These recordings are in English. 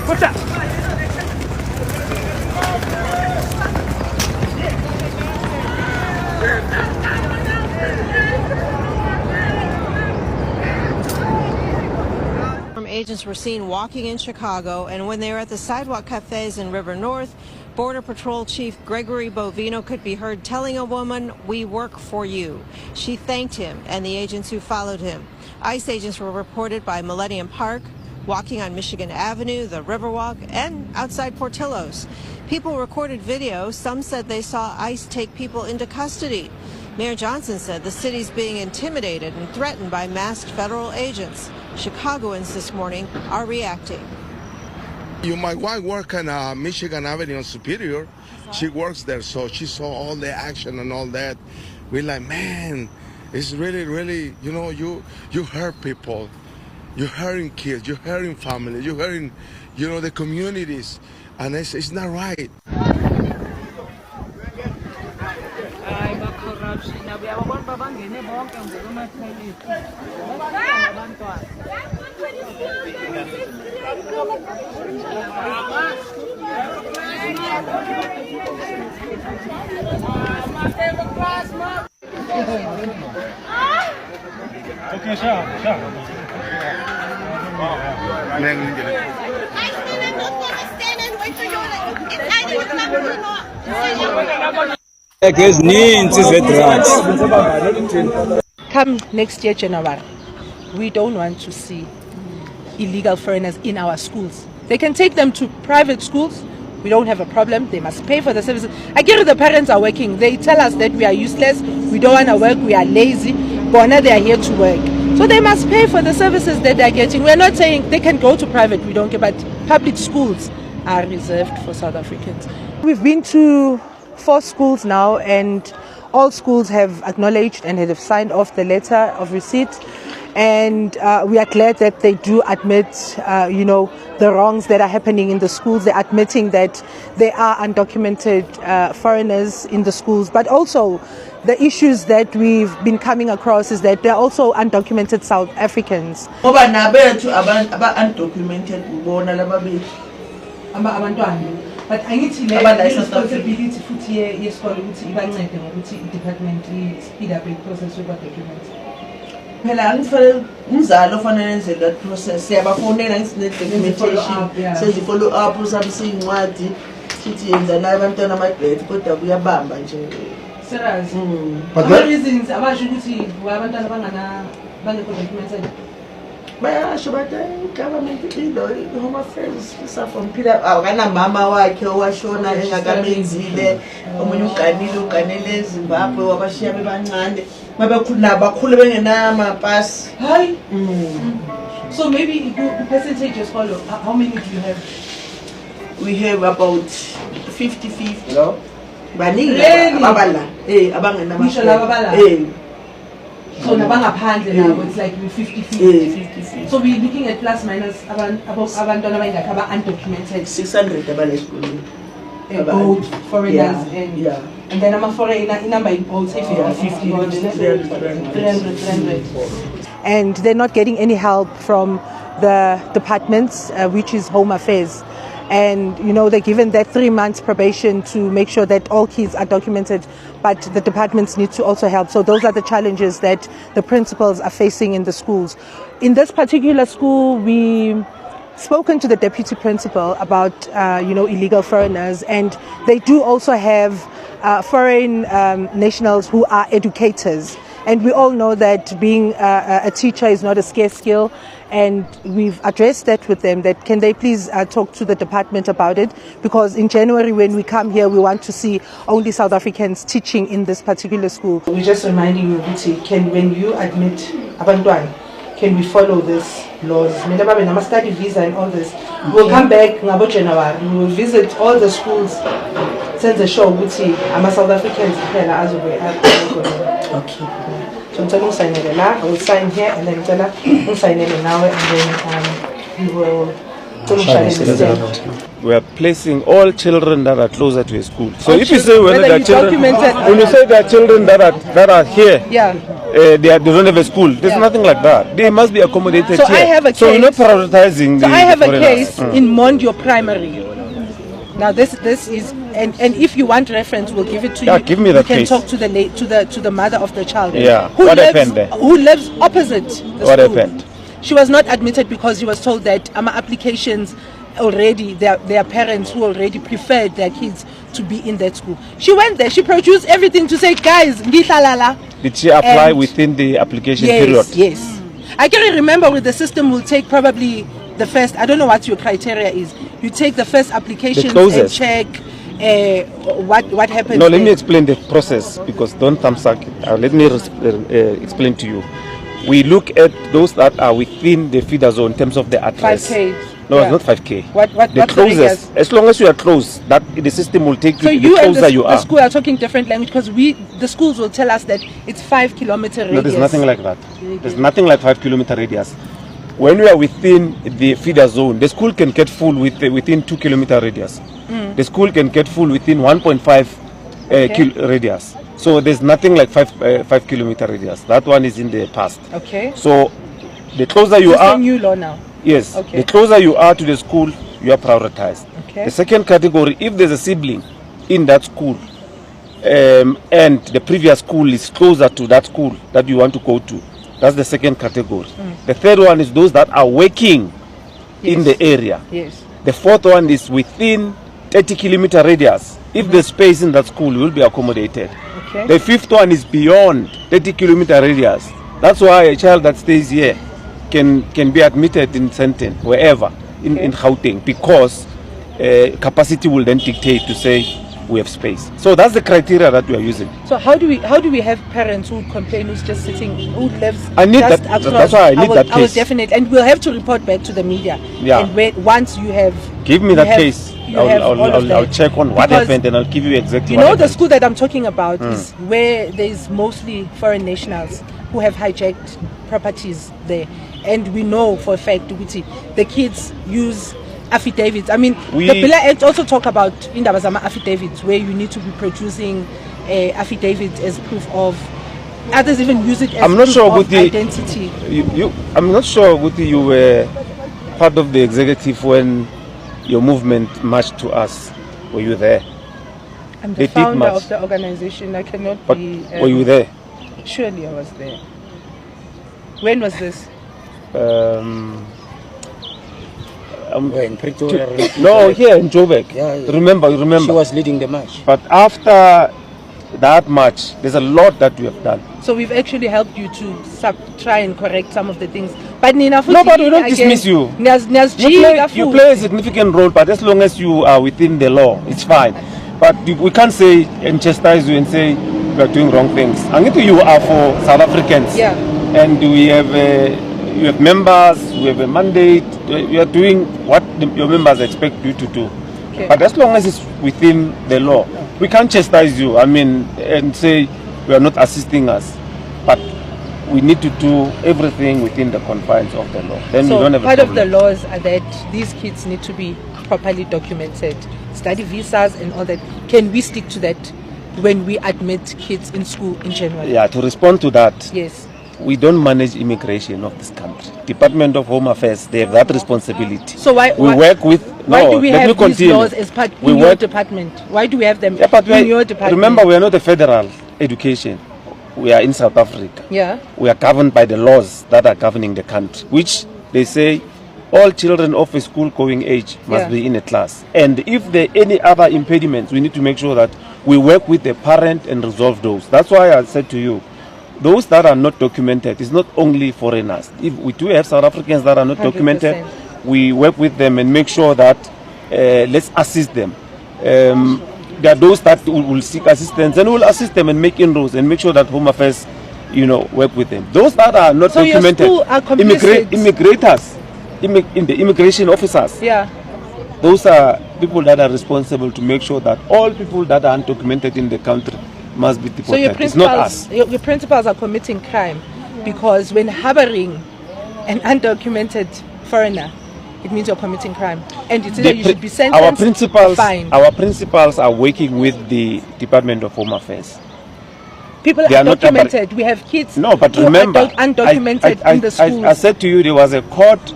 What's that? Agents were seen walking in Chicago, and when they were at the sidewalk cafes in River North, Border Patrol Chief Gregory Bovino could be heard telling a woman, "We work for you." She thanked him and the agents who followed him. ICE agents were reported by Millennium Park, walking on Michigan Avenue, the Riverwalk, and outside Portillo's. People recorded video. Some said they saw ICE take people into custody. Mayor Johnson said the city's being intimidated and threatened by masked federal agents. Chicagoans this morning are reacting. My wife works on Michigan Avenue on Superior. She works there, so she saw all the action and all that. We're like, man, it's really, you hurt people. You're hurting kids, you're hurting families, you're hurting, the communities. And it's not right. Okay, sure. Come next year, January, we don't want to see illegal foreigners in our schools. They can take them to private schools. We don't have a problem. They must pay for the services. I get it, the parents are working. They tell us that we are useless. We don't want to work. We are lazy. But now they are here to work. So they must pay for the services that they're getting. We're not saying they can go to private. We don't care. But public schools are reserved for South Africans. We've been to 4 schools now, and all schools have acknowledged and have signed off the letter of receipt. And we are glad that they do admit, the wrongs that are happening in the schools. They're admitting that there are undocumented foreigners in the schools. But also, the issues that we've been coming across is that there are also undocumented South Africans. But I need to let responsibility futhi yesikole ukuthi ibancede ngokuthi department speed up the process of documents. Phela angifanele umzali ofanele enze that process siyabafonela ngisine documentation senze follow up usabe siyincwadi sithi yenza la abantwana ama-grade kodwa kuyabamba nje. Serious. But the reasons abasho ukuthi abantwana bangekho documented. Bayasho bathi government home affairs safonphila akana mama wakhe owashona engakamenzile omunye uganile eZimbabwe wabashiya bebancane bakhulu bengenama pass. Hayi. So maybe the percentages follow. How many do you have? We have about 50-50. No. Baningi abala abangenama. So nabangaphandle nabo it's like 50-50. So we're looking at plus minus abantwana abangakho aba-undocumented 600 abalesikole. Both foreigners and then ama-foreigner inumber in both say 50, 300. And they're not getting any help from the departments, which is Home Affairs. And they're given that 3 months probation to make sure that all kids are documented, but the departments need to also help. So those are the challenges that the principals are facing in the schools. In this particular school, we spoken to the deputy principal about illegal foreigners, and they do also have foreign nationals who are educators. And we all know that being a teacher is not a scarce skill. And we've addressed that with them, that can they please talk to the department about it, because in January when we come here we want to see only South Africans teaching in this particular school. We're just reminding you, when you admit abantwana, can we follow this laws? Study visa and all this. We'll come back ngabo January. We will visit all the schools. Send the show I'm a South Africans. Okay. So I will sign here and then sign it now, and then we will We are placing all children that are closer to a school. So All if you say whether there are you children, documented- when you say there are children that are here, Yeah. they don't have a school. There's Yeah. nothing like that. They must be accommodated So here. I have a So we're not case- prioritizing. So the I have a foreigners. case in Mondio Primary. Now this is and if you want reference, we'll give it to you. Yeah, give me that You can case. talk to the mother of the child. Yeah. Who What lives, happened there? Who lives opposite the What school. happened? She was not admitted because she was told that applications already their parents who already preferred their kids to be in that school. She went there. She produced everything to say, guys, ngihlalala. Did she apply And- within the application Yes, period? yes. I can remember with the system will take probably the first, I don't know what your criteria is. You take the first application and closest. check what happens. No, let me there. explain the process because don't thumbsuck it. Let me explain to you. We look at those that are within the feeder zone in terms of the address. 5K. No, Yeah. it's not 5K. What the what's the closest, radius? as long as you are close, that the system will take So you. you The and closer you the are. school are talking different language because the schools will tell us that it's 5 kilometer radius. No, there's nothing like that. There's nothing like 5 kilometer radius. When we are within the feeder zone, the school can get full within 2 kilometer radius. The school can get full within 1.5 radius. So there's nothing like 5 kilometer radius. That one is in the past. Okay. So the closer you This is are, a new law now. yes, Okay. the closer you are to the school, you are prioritized. Okay. The second category, if there's a sibling in that school, and the previous school is closer to that school that you want to go to, that's the second category. The third one is those that are working in Yes. the area. Yes. The fourth one is within 30 kilometer radius. If there's space in that school, you will be accommodated. Okay. The fifth one is beyond 30 kilometer radius. That's why a child that stays here can be admitted in Senten, wherever, in Gauteng, because capacity will then dictate to say we have space. So that's the criteria that we are using. So how do we have parents who complain who's just sitting who lives I need just that- across? that's why I need that I will case. definitely, and we'll have to report back to the media. Yeah. And once you have Give me you that have- case. you have all of I'll that. check on what Because happened and I'll give you exactly you what know happened. the school that I'm talking about is where there's mostly foreign nationals who have hijacked properties there, and we know for a fact the kids use affidavits. I mean, We- the Bill Act also talk about indabazama affidavits where you need to be producing affidavits as proof of. Others even use it as I'm not proof sure of with the- identity. I'm not sure whether you were part of the executive when your movement marched to us. Were you there? I'm They the did founder much. of the organization. I cannot But be. were you there? Surely I was there. When was this? When Pretoria. No, here in Joburg. Yeah, yeah. Remember, you remember. She was leading the march. But after that march, there's a lot that we have done. So we've actually helped you to try and correct some of the things. But Nina, No, but we don't dismiss you. You play a significant role, but as long as you are within the law, it's fine. But we can't say and chastise you and say you are doing wrong things. And you are for South Africans. Yeah. And we have you have members, we have a mandate. You are doing what your members expect you to do. Okay. But as long as it's within the law, we can't chastise you. I mean, and say you are not assisting us. But we need to do everything within the confines of the law. Then we So don't have a part of the problem. laws are that these kids need to be properly documented, study visas and all that. Can we stick to that when we admit kids in school in January? Yeah, to respond to that, Yes. we don't manage immigration of this country. Department of Home Affairs, they have that responsibility. So why work with. why no, do we let me have these continue. laws as part We in your work- department? Why do we have them Yeah, but in your department? remember, we are not a federal education. We are in South Africa. Yeah. We are governed by the laws that are governing the country, which they say all children of a school-going age must Yeah. be in a class. And if there are any other impediments, we need to make sure that we work with the parent and resolve those. That's why I said to you, those that are not documented, it's not only foreigners. If we do have South Africans that are not 100%. documented, we work with them and make sure that let's assist them. There are those that will seek assistance, and we'll assist them and make inroads and make sure that Home Affairs, work with them. Those that are not So your documented, school are complicit? in the immigration officers, Yeah. those are people that are responsible to make sure that all people that are undocumented in the country must be deported. So your It's not us. principals, your principals are committing crime because when harboring an undocumented foreigner, it means you're committing crime. And it's either you should be sentenced or fined. Our principals are working with the Department of Home Affairs. People They are are not documented. We have kids No, but who remember, are undocumented in the schools. I said to you, there was a court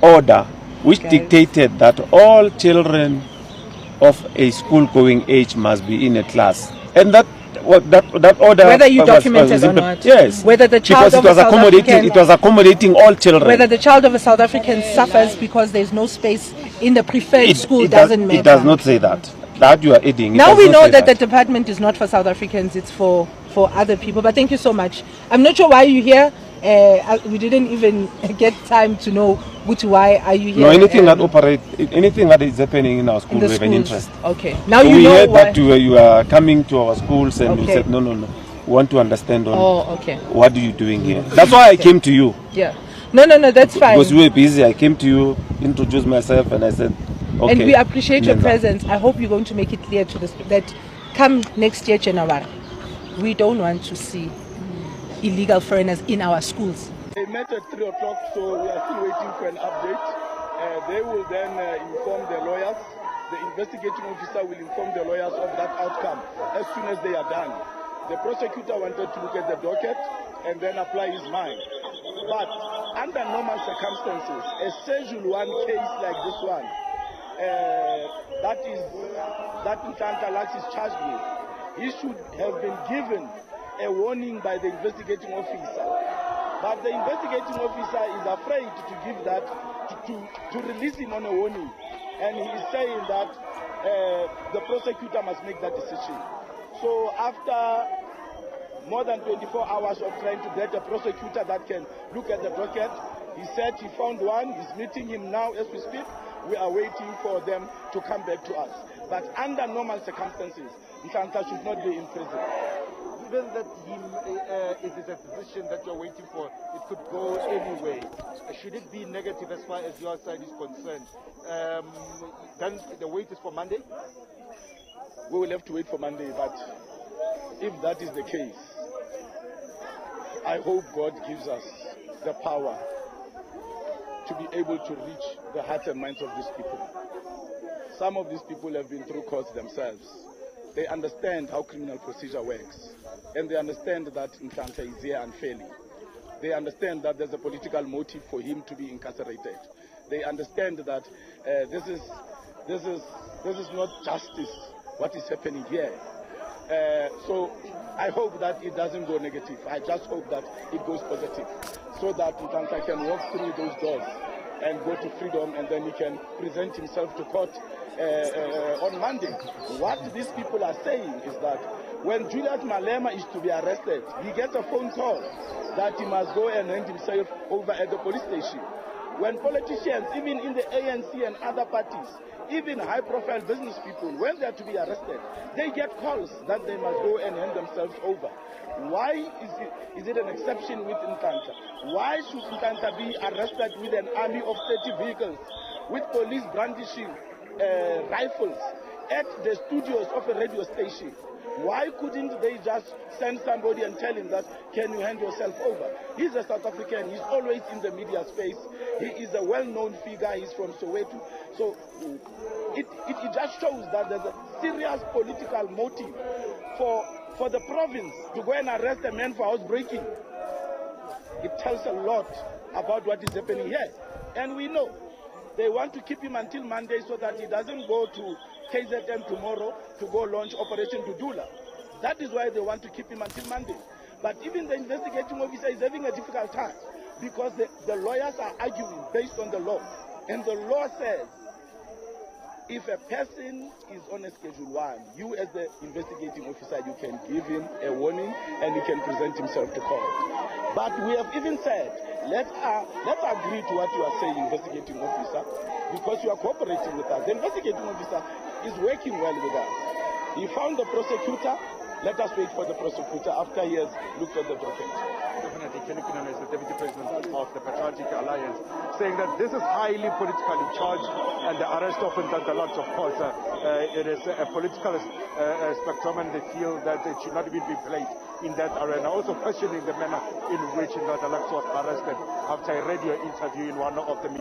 order which dictated that all children of a school-going age must be in a class, and that order, whether you documented or not, yes, whether the child because it was accommodating all children. Whether the child of a South African suffers because there's no space in the preferred school doesn't matter. It does not say that. That you are adding. Now we know that the department is not for South Africans; it's for other people. But thank you so much. I'm not sure why you're here. We didn't even get time to know why are you here. No, anything that is happening in our school, we have an interest. Okay. Now so you we know heard why. that you are coming to our schools, and we said no. We want to understand what are you doing here. That's why I came to you. Yeah. No, that's fine. Because we were busy, I came to you, introduced myself, and I said, okay. And we appreciate your presence. I hope you're going to make it clear to us that come next year, January, we don't want to see illegal foreigners in our schools. They met at 3 o'clock, so we are still waiting for an update. They will then inform the lawyers. The investigating officer will inform the lawyers of that outcome as soon as they are done. The prosecutor wanted to look at the docket and then apply his mind. But under normal circumstances, a Schedule 1 case like this one, that Ntanta Lax is charged with, he should have been given a warning by the investigating officer. But the investigating officer is afraid to give that, to release him on a warning. And he is saying that the prosecutor must make that decision. So after more than 24 hours of trying to get a prosecutor that can look at the docket, he said he found one. He's meeting him now as we speak. We are waiting for them to come back to us. But under normal circumstances, Ntanta should not be in prison. Given that it is a decision that you're waiting for, it could go anyway. Should it be negative as far as your side is concerned? Then the wait is for Monday? We will have to wait for Monday, but if that is the case, I hope God gives us the power to be able to reach the hearts and minds of these people. Some of these people have been through courts themselves. They understand how criminal procedure works, and they understand that Ntanta is here unfairly. They understand that there's a political motive for him to be incarcerated. They understand that this is not justice, what is happening here. So I hope that it doesn't go negative. I just hope that it goes positive, so that Ntanta can walk through those doors and go to freedom, and then he can present himself to court on Monday. What these people are saying is that when Julius Malema is to be arrested, he gets a phone call that he must go and hand himself over at the police station. When politicians, even in the ANC and other parties, even high-profile business people, when they are to be arrested, they get calls that they must go and hand themselves over. Why is it an exception with Ntanta? Why should Ntanta be arrested with an army of 30 vehicles, with police brandishing rifles at the studios of a radio station? Why couldn't they just send somebody and tell him that, can you hand yourself over? He's a South African. He's always in the media space. He is a well-known figure. He's from Soweto. So it just shows that there's a serious political motive for the province to go and arrest a man for housebreaking. It tells a lot about what is happening here. And we know they want to keep him until Monday so that he doesn't go to KZN tomorrow to go launch Operation Dudula. That is why they want to keep him until Monday. But even the investigating officer is having a difficult time because the lawyers are arguing based on the law. And the law says if a person is on a Schedule 1, you as the investigating officer, you can give him a warning and he can present himself to court. But we have even said, let's agree to what you are saying, investigating officer, because you are cooperating with us. The investigating officer is working well with us. He found the prosecutor. Let us wait for the prosecutor after he has looked at the docket. Definitely, Kenny Kunan is the Deputy President of the Patriotic Alliance, saying that this is highly politically charged, and the arrest of Ntanta Lax, of course, it is a political spectrum, and they feel that it should not even be played in that arena. Also questioning the manner in which Ntanta Lax was arrested after a radio interview in one of the